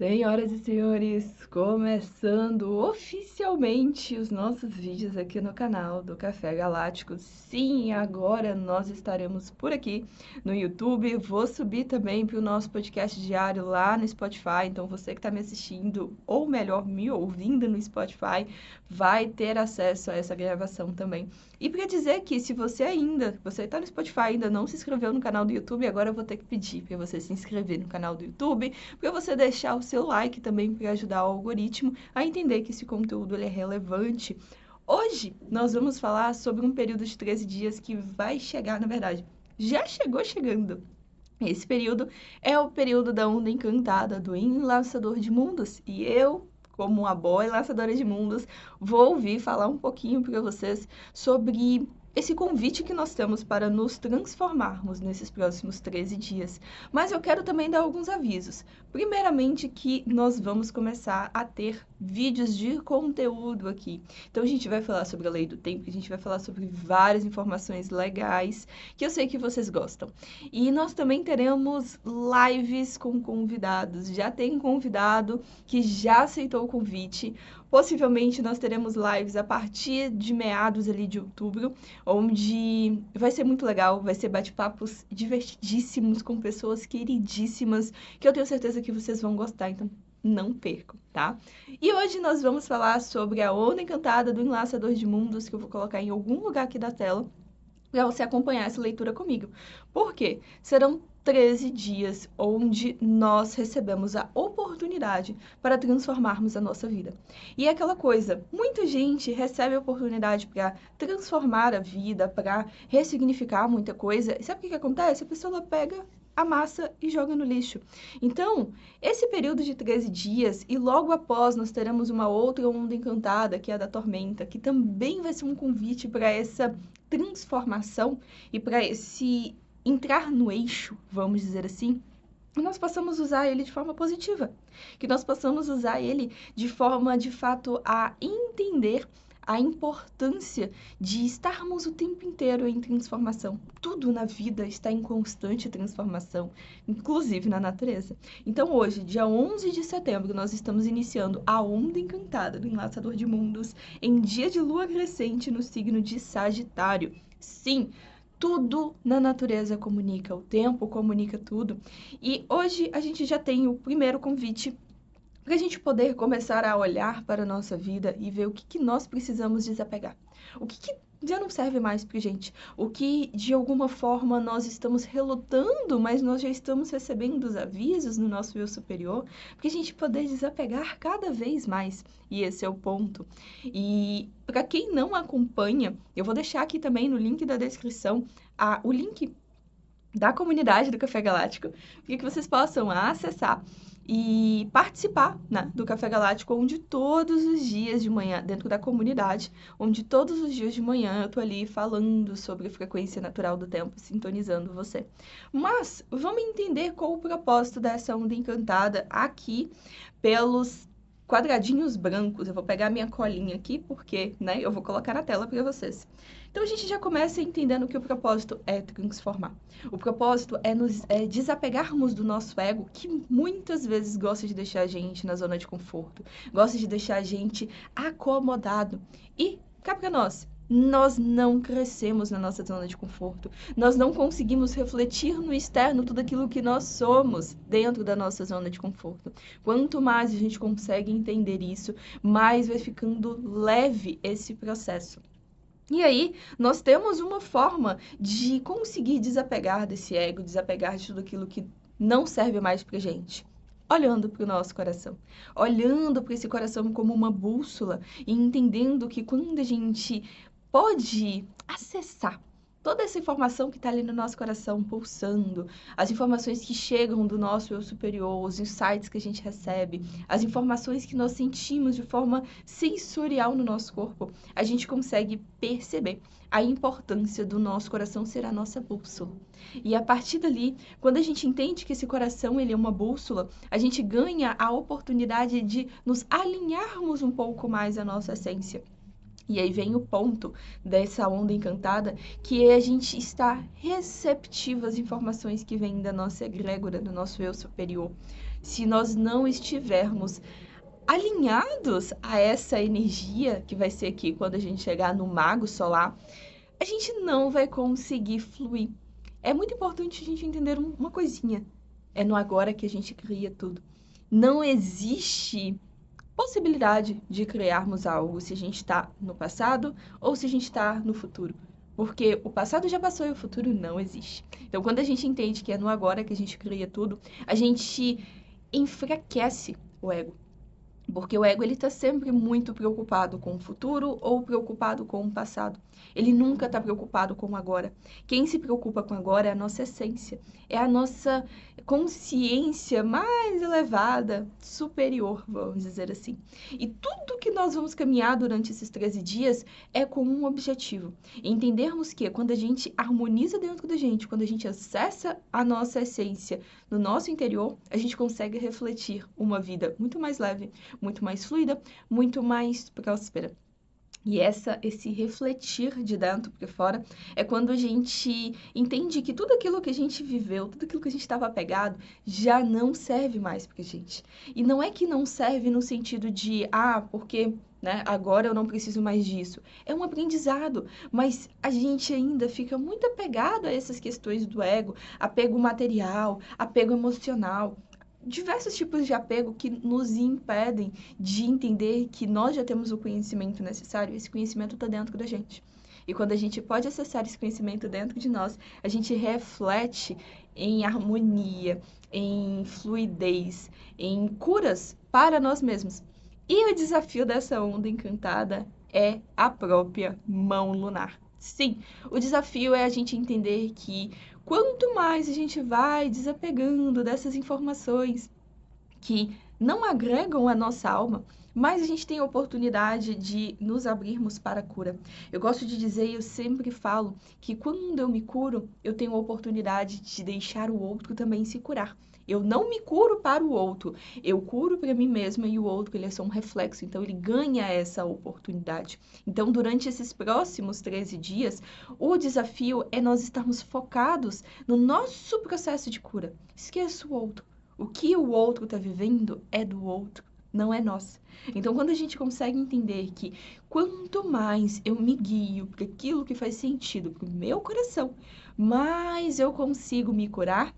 Senhoras e senhores, começando oficialmente os nossos vídeos aqui no canal do Café Galáctico. Sim, agora nós estaremos por aqui no YouTube. Vou subir também para o nosso podcast diário lá no Spotify. Então, você que está me assistindo, ou melhor, me ouvindo no Spotify, vai ter acesso a essa gravação também. E para dizer que se você está no Spotify, ainda não se inscreveu no canal do YouTube, agora eu vou ter que pedir para você se inscrever no canal do YouTube, para você deixar o seu like também para ajudar o algoritmo a entender que esse conteúdo ele é relevante. Hoje nós vamos falar sobre um período de 13 dias que vai chegar, na verdade, já chegou chegando. Esse período é o período da onda encantada do Enlaçador de Mundos e eu, como uma boa enlaçadora de mundos, vou ouvir falar um pouquinho para vocês sobre esse convite que nós temos para nos transformarmos nesses próximos 13 dias. Mas eu quero também dar alguns avisos. Primeiramente, que nós vamos começar a ter vídeos de conteúdo aqui. Então, a gente vai falar sobre a lei do tempo, a gente vai falar sobre várias informações legais que eu sei que vocês gostam. E nós também teremos lives com convidados. Já tem um convidado que já aceitou o convite. Possivelmente nós teremos lives a partir de meados ali de outubro, onde vai ser muito legal, vai ser bate-papos divertidíssimos com pessoas queridíssimas, que eu tenho certeza que vocês vão gostar, então não percam, tá? E hoje nós vamos falar sobre a onda encantada do Enlaçador de Mundos, que eu vou colocar em algum lugar aqui da tela, para você acompanhar essa leitura comigo. Por quê? Serão 13 dias onde nós recebemos a oportunidade para transformarmos a nossa vida. E é aquela coisa, muita gente recebe a oportunidade para transformar a vida, para ressignificar muita coisa. E sabe o que acontece? A pessoa pega, amassa e joga no lixo. Então, esse período de 13 dias e logo após nós teremos uma outra onda encantada, que é a da tormenta, que também vai ser um convite para essa transformação e para esse entrar no eixo, vamos dizer assim, que nós possamos usar ele de forma positiva, que nós possamos usar ele de forma, de fato, a entender a importância de estarmos o tempo inteiro em transformação. Tudo na vida está em constante transformação, inclusive na natureza. Então, hoje, dia 11 de setembro, nós estamos iniciando a onda encantada do Enlaçador de Mundos em dia de lua crescente no signo de Sagitário. Sim, tudo na natureza comunica, o tempo comunica tudo. E hoje a gente já tem o primeiro convite para a gente poder começar a olhar para a nossa vida e ver o que nós precisamos desapegar. O que já não serve mais para gente. O que, de alguma forma, nós estamos relutando, mas nós já estamos recebendo os avisos no nosso eu superior, para a gente poder desapegar cada vez mais. E esse é o ponto. E para quem não acompanha, eu vou deixar aqui também no link da descrição o link da comunidade do Café Galáctico, para que vocês possam acessar e participar, né, do Café Galáctico, onde todos os dias de manhã, dentro da comunidade, onde todos os dias de manhã eu tô ali falando sobre a frequência natural do tempo, sintonizando você. Mas vamos entender qual o propósito dessa onda encantada aqui pelos quadradinhos brancos. Eu vou pegar minha colinha aqui, porque, né, eu vou colocar na tela para vocês. Então, a gente já começa entendendo que o propósito é transformar. O propósito é nos desapegarmos do nosso ego, que muitas vezes gosta de deixar a gente na zona de conforto, gosta de deixar a gente acomodado. E cá para nós não crescemos na nossa zona de conforto. Nós não conseguimos refletir no externo tudo aquilo que nós somos dentro da nossa zona de conforto. Quanto mais a gente consegue entender isso, mais vai ficando leve esse processo. E aí, nós temos uma forma de conseguir desapegar desse ego, desapegar de tudo aquilo que não serve mais pra gente. Olhando para o nosso coração, olhando para esse coração como uma bússola e entendendo que quando a gente pode acessar toda essa informação que está ali no nosso coração pulsando, as informações que chegam do nosso eu superior, os insights que a gente recebe, as informações que nós sentimos de forma sensorial no nosso corpo, a gente consegue perceber a importância do nosso coração ser a nossa bússola. E a partir dali, quando a gente entende que esse coração ele é uma bússola, a gente ganha a oportunidade de nos alinharmos um pouco mais à nossa essência. E aí vem o ponto dessa onda encantada, que é a gente estar receptivo às informações que vêm da nossa egrégora, do nosso eu superior. se nós não estivermos alinhados a essa energia que vai ser aqui quando a gente chegar no mago solar, a gente não vai conseguir fluir. É muito importante a gente entender uma coisinha. É no agora que a gente cria tudo. Não existe possibilidade de criarmos algo se a gente está no passado ou se a gente está no futuro. Porque o passado já passou e o futuro não existe. Então, quando a gente entende que é no agora que a gente cria tudo, a gente enfraquece o ego. Porque o ego ele está sempre muito preocupado com o futuro ou preocupado com o passado. Ele nunca está preocupado com o agora. Quem se preocupa com o agora é a nossa essência, é a nossa consciência mais elevada, superior, vamos dizer assim. E tudo que nós vamos caminhar durante esses 13 dias é com um objetivo. Entendermos que quando a gente harmoniza dentro da gente, quando a gente acessa a nossa essência no nosso interior, a gente consegue refletir uma vida muito mais leve, muito mais fluida, muito mais próspera. E esse refletir de dentro para fora é quando a gente entende que tudo aquilo que a gente viveu, tudo aquilo que a gente estava apegado, já não serve mais para a gente. E não é que não serve no sentido de, porque, né, agora eu não preciso mais disso. É um aprendizado, mas a gente ainda fica muito apegado a essas questões do ego, apego material, apego emocional, diversos tipos de apego que nos impedem de entender que nós já temos o conhecimento necessário, esse conhecimento está dentro da gente. E quando a gente pode acessar esse conhecimento dentro de nós, a gente reflete em harmonia, em fluidez, em curas para nós mesmos. E o desafio dessa onda encantada é a própria mão lunar. Sim, o desafio é a gente entender que quanto mais a gente vai desapegando dessas informações que não agregam a nossa alma, mais a gente tem a oportunidade de nos abrirmos para a cura. Eu gosto de dizer, e eu sempre falo, que quando eu me curo, eu tenho a oportunidade de deixar o outro também se curar. Eu não me curo para o outro, eu curo para mim mesma e o outro, ele é só um reflexo, então ele ganha essa oportunidade. Então, durante esses próximos 13 dias, o desafio é nós estarmos focados no nosso processo de cura. Esqueça o outro. O que o outro está vivendo é do outro, não é nosso. Então, quando a gente consegue entender que quanto mais eu me guio para aquilo que faz sentido para o meu coração, mais eu consigo me curar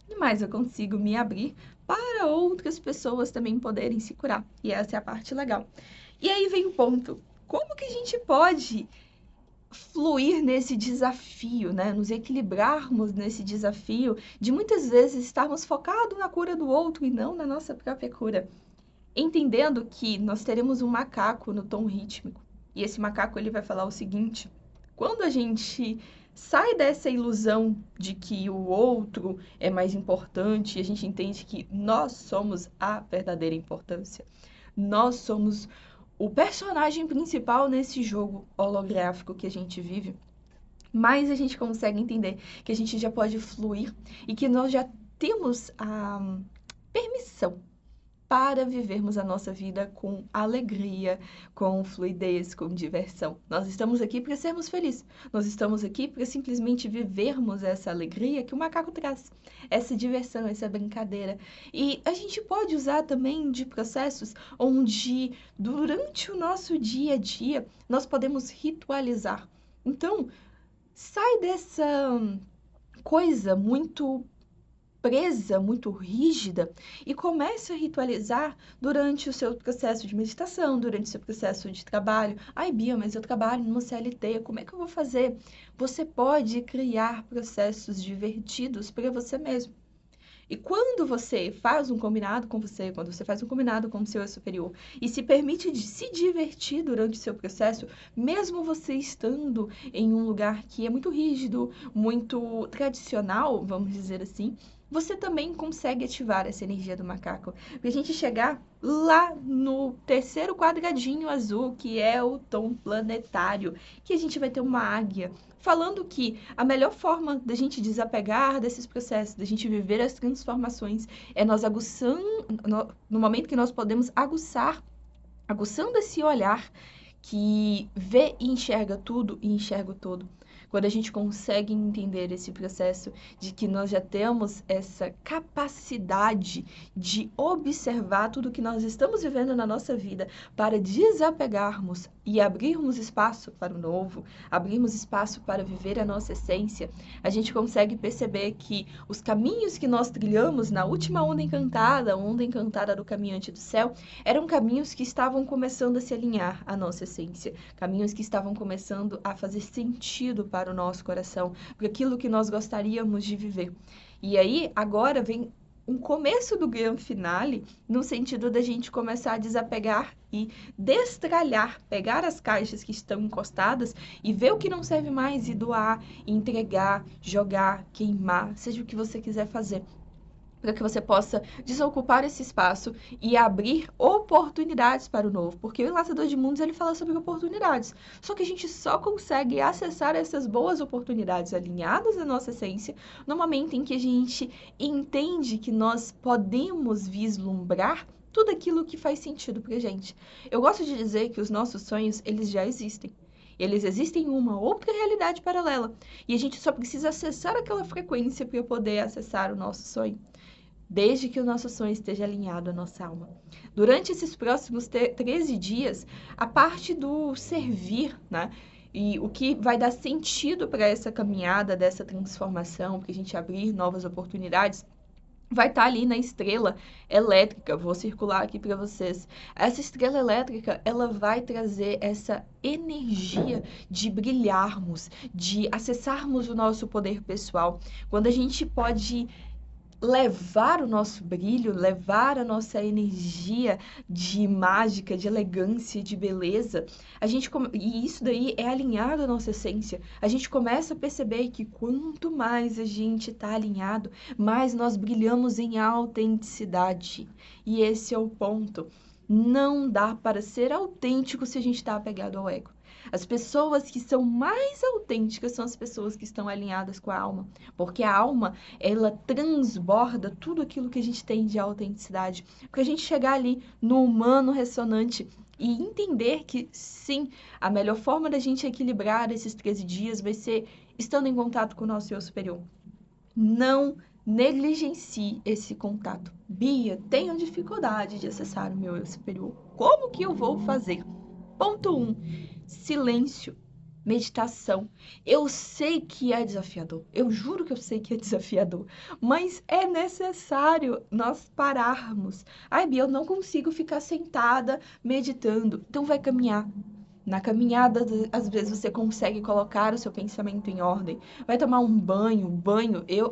e mais eu consigo me abrir para outras pessoas também poderem se curar. E essa é a parte legal. E aí vem o ponto. Como que a gente pode fluir nesse desafio, né? Nos equilibrarmos nesse desafio de muitas vezes estarmos focados na cura do outro e não na nossa própria cura? Entendendo que nós teremos um macaco no tom rítmico. E esse macaco ele vai falar o seguinte: quando a gente sai dessa ilusão de que o outro é mais importante, a gente entende que nós somos a verdadeira importância. Nós somos o personagem principal nesse jogo holográfico que a gente vive, mais a gente consegue entender que a gente já pode fluir e que nós já temos a permissão para vivermos a nossa vida com alegria, com fluidez, com diversão. Nós estamos aqui para sermos felizes. Nós estamos aqui para simplesmente vivermos essa alegria que o macaco traz, essa diversão, essa brincadeira. E a gente pode usar também de processos onde, durante o nosso dia a dia, nós podemos ritualizar. Então, sai dessa coisa muito presa, muito rígida, e comece a ritualizar durante o seu processo de meditação, durante o seu processo de trabalho. Ai, Bia, mas eu trabalho numa CLT, como é que eu vou fazer? Você pode criar processos divertidos para você mesmo. E quando você faz um combinado com você, quando você faz um combinado com o seu superior e se permite se divertir durante o seu processo, mesmo você estando em um lugar que é muito rígido, muito tradicional, vamos dizer assim, você também consegue ativar essa energia do macaco. Para a gente chegar lá no terceiro quadradinho azul, que é o tom planetário, que a gente vai ter uma águia falando que a melhor forma da gente desapegar desses processos, da gente viver as transformações, é nós aguçando, no momento que nós podemos aguçando esse olhar que vê e enxerga tudo e enxerga o todo. quando a gente consegue entender esse processo de que nós já temos essa capacidade de observar tudo que nós estamos vivendo na nossa vida para desapegarmos e abrirmos espaço para o novo, abrirmos espaço para viver a nossa essência, a gente consegue perceber que os caminhos que nós trilhamos na última onda encantada do caminhante do céu, eram caminhos que estavam começando a se alinhar à nossa essência, caminhos que estavam começando a fazer sentido para o nosso coração, para aquilo que nós gostaríamos de viver. E aí, agora vem um começo do grande finale, no sentido da gente começar a desapegar e destralhar, pegar as caixas que estão encostadas e ver o que não serve mais e doar, entregar, jogar, queimar, seja o que você quiser fazer, para que você possa desocupar esse espaço e abrir oportunidades para o novo, porque o Enlaçador de Mundos ele fala sobre oportunidades, só que a gente só consegue acessar essas boas oportunidades alinhadas à nossa essência no momento em que a gente entende que nós podemos vislumbrar tudo aquilo que faz sentido pra gente. Eu gosto de dizer que os nossos sonhos, eles já existem. Eles existem em uma outra realidade paralela, e a gente só precisa acessar aquela frequência para poder acessar o nosso sonho, desde que o nosso sonho esteja alinhado à nossa alma. Durante esses próximos 13 dias, a parte do servir, né? E o que vai dar sentido para essa caminhada, dessa transformação, para a gente abrir novas oportunidades, vai estar ali na estrela elétrica. Vou circular aqui para vocês. Essa estrela elétrica, ela vai trazer essa energia de brilharmos, de acessarmos o nosso poder pessoal. Quando a gente pode levar o nosso brilho, levar a nossa energia de mágica, de elegância, de beleza, e isso daí é alinhado à nossa essência. A gente começa a perceber que quanto mais a gente está alinhado, mais nós brilhamos em autenticidade. E esse é o ponto. Não dá para ser autêntico se a gente está apegado ao ego. As pessoas que são mais autênticas são as pessoas que estão alinhadas com a alma, porque a alma, ela transborda tudo aquilo que a gente tem de autenticidade, para a gente chegar ali no humano ressonante e entender que, sim, a melhor forma da gente equilibrar esses 13 dias vai ser estando em contato com o nosso eu superior. Não negligencie esse contato. Bia, tenho dificuldade de acessar o meu eu superior. Como que eu vou fazer? Ponto 1. Silêncio, meditação. Eu sei que é desafiador, eu juro que eu sei que é desafiador, mas é necessário nós pararmos. Ai, Bia, eu não consigo ficar sentada meditando. Então vai caminhar. Na caminhada, às vezes você consegue colocar o seu pensamento em ordem. Vai tomar um banho,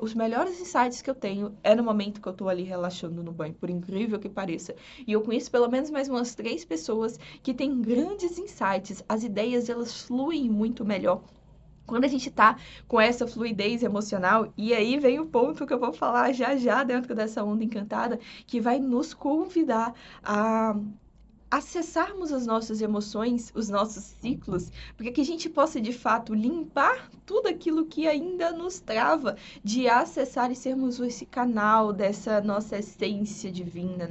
os melhores insights que eu tenho é no momento que eu tô ali relaxando no banho, por incrível que pareça. E eu conheço pelo menos mais umas 3 pessoas que têm grandes insights. As ideias, elas fluem muito melhor quando a gente tá com essa fluidez emocional. E aí vem o ponto que eu vou falar já já dentro dessa onda encantada, que vai nos convidar a acessarmos as nossas emoções, os nossos ciclos, para que a gente possa de fato limpar tudo aquilo que ainda nos trava de acessar e sermos esse canal dessa nossa essência divina,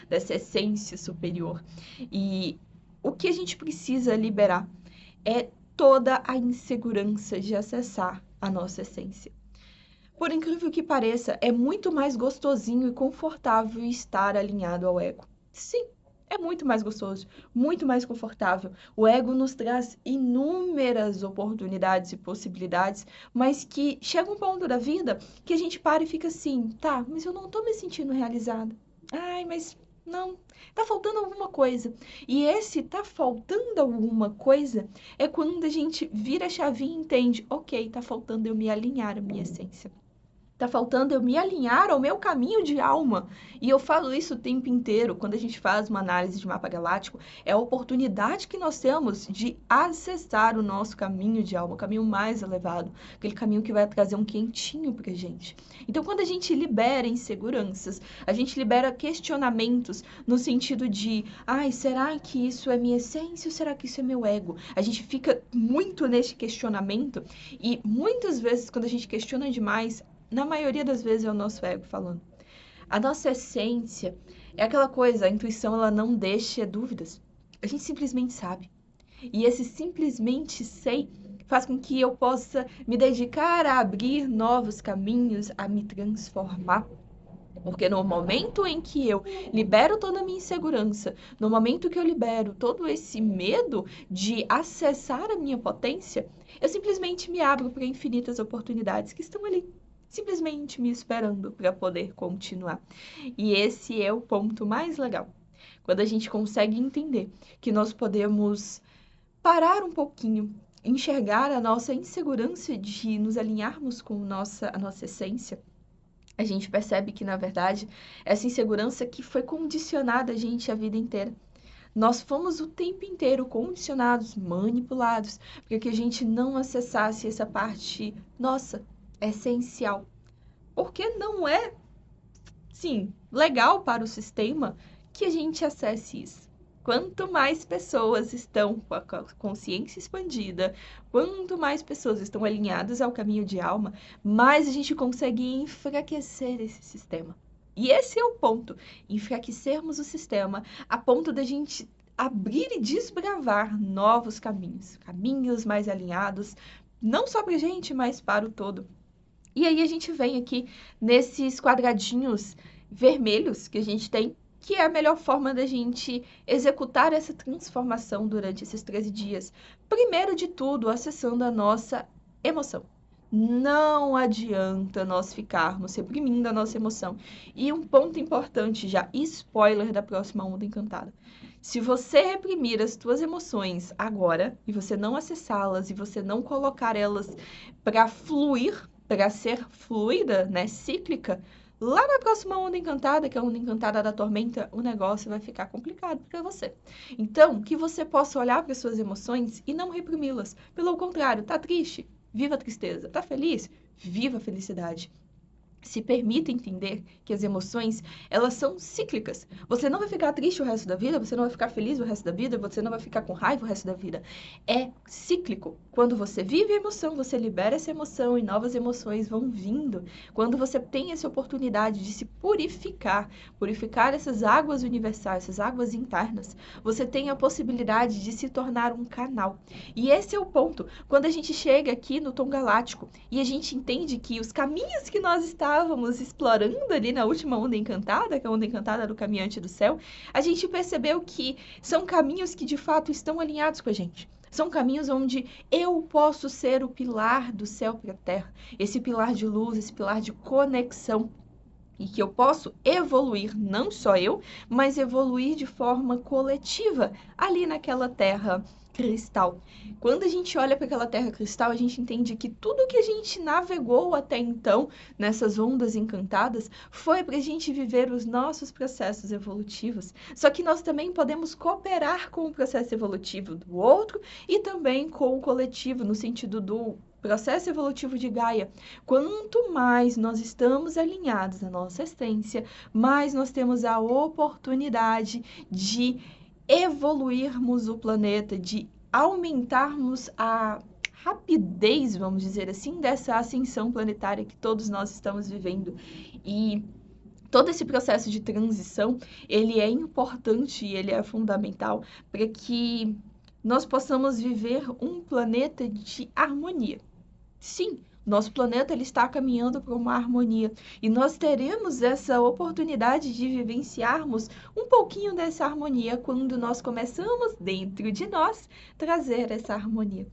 dessa essência superior. E o que a gente precisa liberar é toda a insegurança de acessar a nossa essência. Por incrível que pareça, é muito mais gostosinho e confortável estar alinhado ao ego. Sim, é muito mais gostoso, muito mais confortável. O ego nos traz inúmeras oportunidades e possibilidades, mas que chega um ponto da vida que a gente para e fica assim, tá, mas eu não tô me sentindo realizada. Ai, mas não, tá faltando alguma coisa. E esse tá faltando alguma coisa é quando a gente vira a chavinha e entende, ok, tá faltando eu me alinhar à minha essência. Tá faltando eu me alinhar ao meu caminho de alma. E eu falo isso o tempo inteiro. Quando a gente faz uma análise de mapa galáctico, é a oportunidade que nós temos de acessar o nosso caminho de alma, o caminho mais elevado, aquele caminho que vai trazer um quentinho pra gente. Então, quando a gente libera inseguranças, a gente libera questionamentos no sentido de, ai, será que isso é minha essência ou será que isso é meu ego? A gente fica muito nesse questionamento e muitas vezes, quando a gente questiona demais, na maioria das vezes é o nosso ego falando. A nossa essência é aquela coisa, a intuição ela não deixa dúvidas. A gente simplesmente sabe. E esse simplesmente sei faz com que eu possa me dedicar a abrir novos caminhos, a me transformar. Porque no momento em que eu libero toda a minha insegurança, no momento que eu libero todo esse medo de acessar a minha potência, eu simplesmente me abro para infinitas oportunidades que estão ali, simplesmente me esperando para poder continuar. E esse é o ponto mais legal. Quando a gente consegue entender que nós podemos parar um pouquinho, enxergar a nossa insegurança de nos alinharmos com a nossa essência, a gente percebe que, na verdade, essa insegurança que foi condicionada a gente a vida inteira. Nós fomos o tempo inteiro condicionados, manipulados, para que a gente não acessasse essa parte nossa, essencial. Porque não é, sim, legal para o sistema que a gente acesse isso. Quanto mais pessoas estão com a consciência expandida, quanto mais pessoas estão alinhadas ao caminho de alma, mais a gente consegue enfraquecer esse sistema. E esse é o ponto, enfraquecermos o sistema a ponto da gente abrir e desbravar novos caminhos, caminhos mais alinhados, não só para a gente, mas para o todo. E aí a gente vem aqui nesses quadradinhos vermelhos que a gente tem, que é a melhor forma da gente executar essa transformação durante esses 13 dias. Primeiro de tudo, acessando a nossa emoção. Não adianta nós ficarmos reprimindo a nossa emoção. E um ponto importante já, spoiler da próxima Onda Encantada. Se você reprimir as tuas emoções agora, e você não acessá-las, e você não colocar elas para fluir, para ser fluida, né, cíclica, lá na próxima Onda Encantada, que é a Onda Encantada da Tormenta, o negócio vai ficar complicado para você. Então, que você possa olhar para suas emoções e não reprimi-las. Pelo contrário, tá triste? Viva a tristeza. Tá feliz? Viva a felicidade. Se permita entender que as emoções, elas são cíclicas. Você não vai ficar triste o resto da vida, você não vai ficar feliz o resto da vida, você não vai ficar com raiva o resto da vida. É cíclico. Quando você vive a emoção, você libera essa emoção e novas emoções vão vindo. Quando você tem essa oportunidade de se purificar, purificar essas águas universais, essas águas internas, você tem a possibilidade de se tornar um canal. E esse é o ponto. Quando a gente chega aqui no tom galáctico e a gente entende que os caminhos que nós estávamos explorando ali na última Onda Encantada, que é a Onda Encantada do Caminhante do Céu, a gente percebeu que são caminhos que de fato estão alinhados com a gente. São caminhos onde eu posso ser o pilar do céu para a terra, esse pilar de luz, esse pilar de conexão. E que eu posso evoluir, não só eu, mas evoluir de forma coletiva ali naquela terra cristal. Quando a gente olha para aquela terra cristal, a gente entende que tudo que a gente navegou até então, nessas ondas encantadas, foi para a gente viver os nossos processos evolutivos. Só que nós também podemos cooperar com o processo evolutivo do outro e também com o coletivo, no sentido do processo evolutivo de Gaia. Quanto mais nós estamos alinhados à nossa essência, mais nós temos a oportunidade de evoluirmos o planeta, de aumentarmos a rapidez, vamos dizer assim, dessa ascensão planetária que todos nós estamos vivendo. E todo esse processo de transição, ele é importante e ele é fundamental para que nós possamos viver um planeta de harmonia. Sim, nosso planeta ele está caminhando para uma harmonia e nós teremos essa oportunidade de vivenciarmos um pouquinho dessa harmonia quando nós começamos dentro de nós trazer essa harmonia.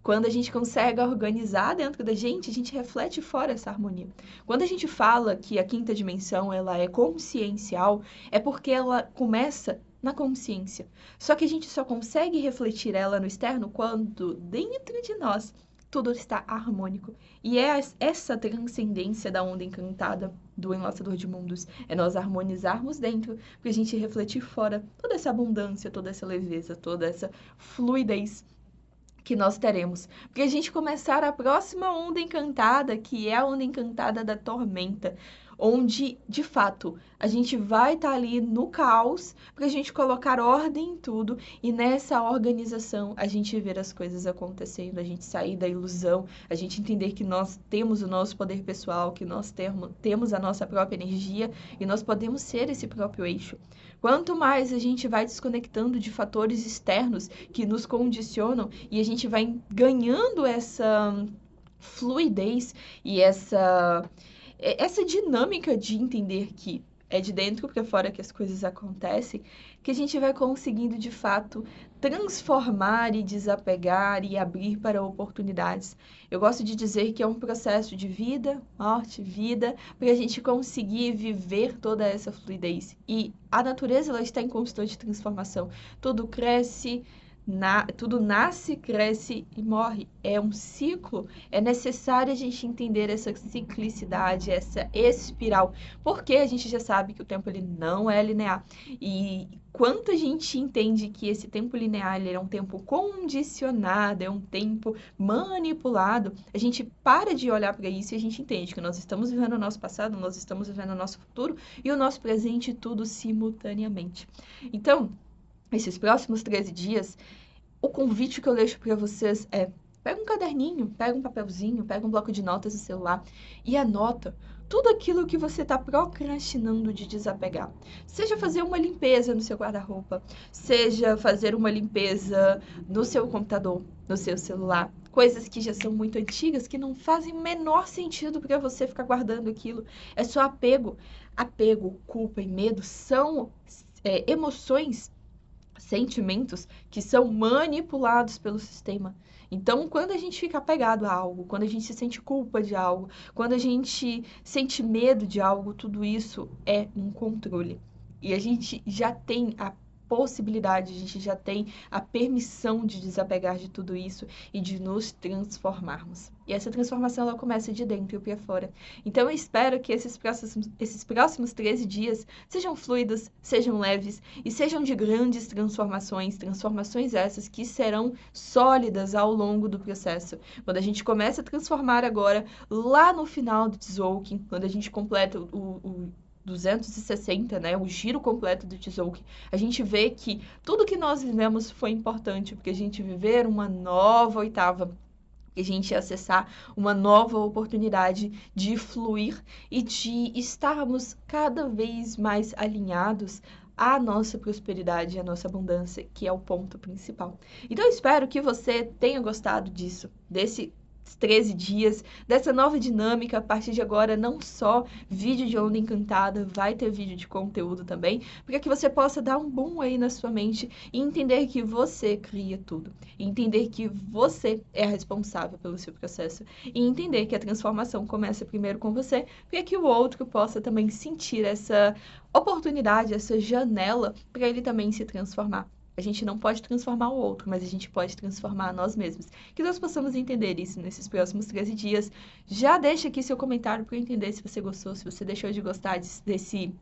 Quando a gente consegue organizar dentro da gente, a gente reflete fora essa harmonia. Quando a gente fala que a quinta dimensão ela é consciencial, é porque ela começa na consciência. Só que a gente só consegue refletir ela no externo quando dentro de nós tudo está harmônico. E é essa transcendência da Onda Encantada do Enlaçador de Mundos. É nós harmonizarmos dentro para a gente refletir fora toda essa abundância, toda essa leveza, toda essa fluidez que nós teremos. Para a gente começar a próxima Onda Encantada, que é a Onda Encantada da Tormenta, onde, de fato, a gente vai estar ali no caos para a gente colocar ordem em tudo e nessa organização a gente ver as coisas acontecendo, a gente sair da ilusão, a gente entender que nós temos o nosso poder pessoal, que nós temos a nossa própria energia e nós podemos ser esse próprio eixo. Quanto mais a gente vai desconectando de fatores externos que nos condicionam e a gente vai ganhando essa fluidez e essa dinâmica de entender que é de dentro para fora que as coisas acontecem, que a gente vai conseguindo de fato transformar e desapegar e abrir para oportunidades. Eu gosto de dizer que é um processo de vida, morte, vida, para a gente conseguir viver toda essa fluidez. E a natureza ela está em constante transformação. Tudo cresce, tudo nasce, cresce e morre. É um ciclo. É necessário a gente entender essa ciclicidade, essa espiral, porque a gente já sabe que o tempo ele não é linear. E quanto a gente entende que esse tempo linear ele é um tempo condicionado, é um tempo manipulado, a gente para de olhar para isso e a gente entende que nós estamos vivendo o nosso passado, nós estamos vivendo o nosso futuro e o nosso presente tudo simultaneamente. Então, esses próximos 13 dias, o convite que eu deixo para vocês é: pega um caderninho, pega um papelzinho, pega um bloco de notas no celular e anota tudo aquilo que você está procrastinando de desapegar. Seja fazer uma limpeza no seu guarda-roupa, seja fazer uma limpeza no seu computador, no seu celular. Coisas que já são muito antigas, que não fazem o menor sentido para você ficar guardando aquilo. É só apego. Apego, culpa e medo são emoções, sentimentos que são manipulados pelo sistema. Então, quando a gente fica apegado a algo, quando a gente sente culpa de algo, quando a gente sente medo de algo, tudo isso é um controle. E a gente já tem a possibilidade, a gente já tem a permissão de desapegar de tudo isso e de nos transformarmos. E essa transformação ela começa de dentro para fora. Então eu espero que esses próximos 13 dias sejam fluidos, sejam leves e sejam de grandes transformações, transformações essas que serão sólidas ao longo do processo. Quando a gente começa a transformar agora, lá no final do Tzolk'in, quando a gente completa o 260, né, o giro completo do Tzolk'in, a gente vê que tudo que nós vivemos foi importante, porque a gente viver uma nova oitava, a gente acessar uma nova oportunidade de fluir e de estarmos cada vez mais alinhados à nossa prosperidade, à nossa abundância, que é o ponto principal. Então, eu espero que você tenha gostado disso, desses 13 dias, dessa nova dinâmica. A partir de agora, não só vídeo de onda encantada, vai ter vídeo de conteúdo também, para que você possa dar um boom aí na sua mente e entender que você cria tudo, e entender que você é a responsável pelo seu processo, e entender que a transformação começa primeiro com você, para que o outro possa também sentir essa oportunidade, essa janela, para ele também se transformar. A gente não pode transformar o outro, mas a gente pode transformar nós mesmos. Que nós possamos entender isso nesses próximos 13 dias. Já deixa aqui seu comentário para eu entender se você gostou, se você deixou de gostar desse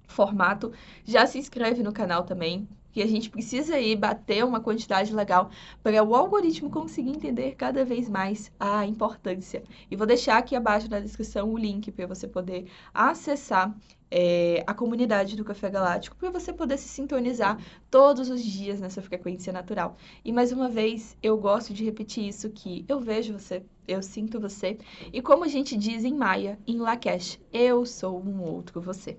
formato. Já se inscreve no canal também, que a gente precisa aí bater uma quantidade legal para o algoritmo conseguir entender cada vez mais a importância. E vou deixar aqui abaixo na descrição o link para você poder acessar a comunidade do Café Galáctico, para você poder se sintonizar todos os dias nessa frequência natural. E mais uma vez, eu gosto de repetir isso, que eu vejo você, eu sinto você, e como a gente diz em Maia, em Lakesh, eu sou um outro você.